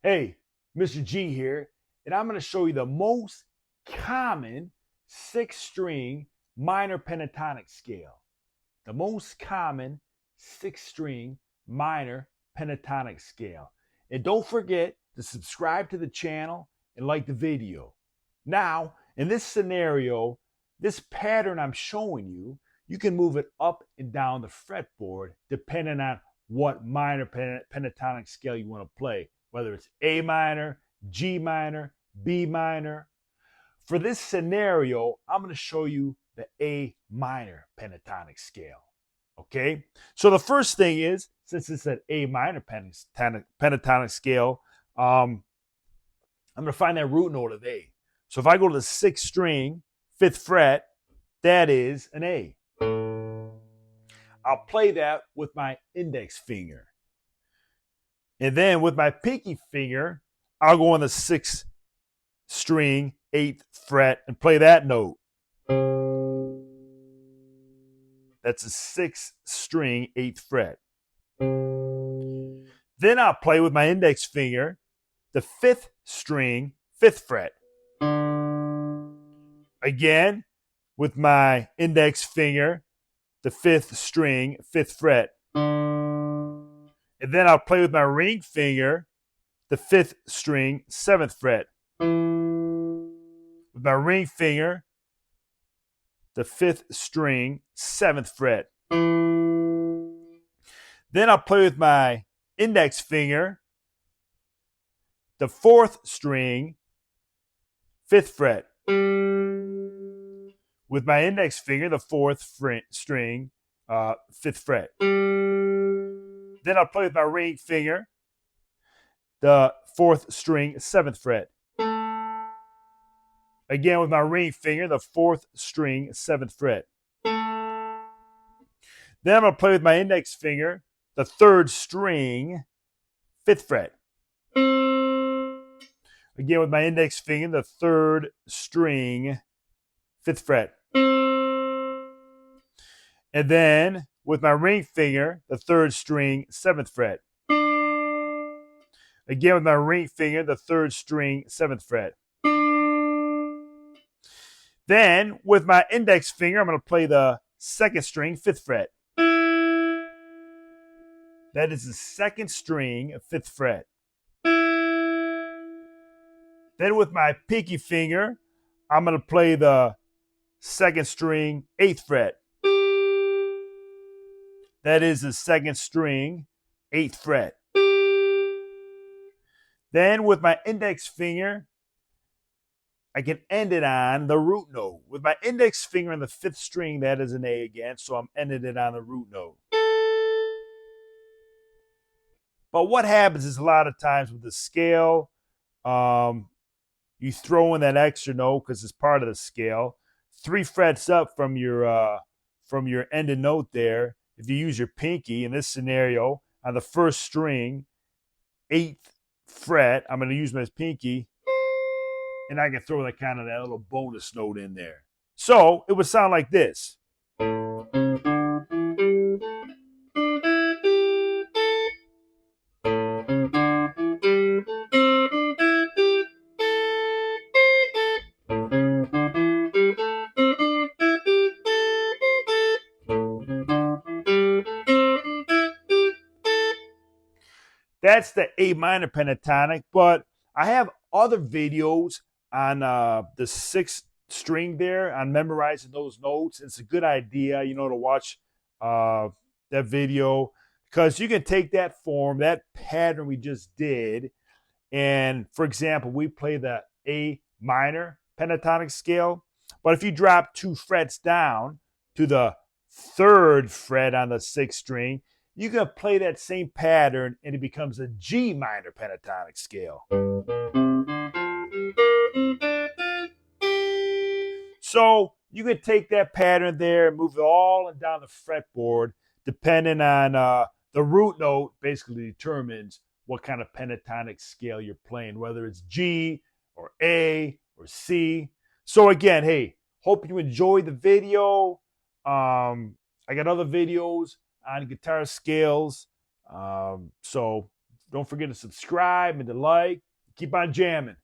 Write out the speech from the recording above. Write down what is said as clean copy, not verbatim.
Hey, Mr. G here, and I'm going to show you the most common six-string minor pentatonic scale. The most common six-string minor pentatonic scale. And don't forget to subscribe to the channel and like the video. Now, in this scenario, this pattern I'm showing you, you can move it up and down the fretboard depending on what minor pentatonic scale you want to play, whether it's A minor, G minor, B minor. For this scenario, I'm going to show you the A minor pentatonic scale. Okay, so the first thing is, since it's an A minor pentatonic scale, I'm going to find that root note of A. So if I go to the sixth string, fifth fret, that is an A. I'll play that with my index finger. And then with my pinky finger, I'll go on the sixth string, eighth fret, and play that note. That's a sixth string, eighth fret. Then I'll play with my index finger, the fifth string, fifth fret. Again, with my index finger, the fifth string, fifth fret. And then I'll play with my ring finger, the fifth string, seventh fret. With my ring finger, the fifth string, seventh fret. Then I'll play with my index finger, the fourth string, fifth fret. With my index finger, the fourth string, fifth fret. Then I'll play with my ring finger, the fourth string, seventh fret. Again, with my ring finger, the fourth string, seventh fret. Then I'm going to play with my index finger, the third string, fifth fret. Again, with my index finger, the third string, fifth fret. And then with my ring finger, the third string, seventh fret. Again, with my ring finger, the third string, seventh fret. Then with my index finger, I'm going to play the second string, fifth fret. That is the second string, fifth fret. Then with my pinky finger, I'm going to play the second string, eighth fret. That is the second string, eighth fret. Then with my index finger, I can end it on the root note. With my index finger on the fifth string, that is an A again, so I'm ending it on the root note. But what happens is a lot of times with the scale, you throw in that extra note because it's part of the scale. 3 frets up from your ending note there. If you use your pinky in this scenario on the first string, 8th fret, I'm going to use my pinky, and I can throw that little bonus note in there. So it would sound like this. That's the A minor pentatonic, but I have other videos on the sixth string there, on memorizing those notes. It's a good idea, to watch that video, because you can take that form, that pattern we just did, and for example, we play the A minor pentatonic scale, but if you drop 2 frets down to the 3rd fret on the sixth string, you can play that same pattern and it becomes a G minor pentatonic scale. So you can take that pattern there and move it all down the fretboard, depending on the root note basically determines what kind of pentatonic scale you're playing, whether it's G or A or C. So again, hey, hope you enjoyed the video. I got other videos on guitar scales. So Don't forget to subscribe and to like. Keep on jamming.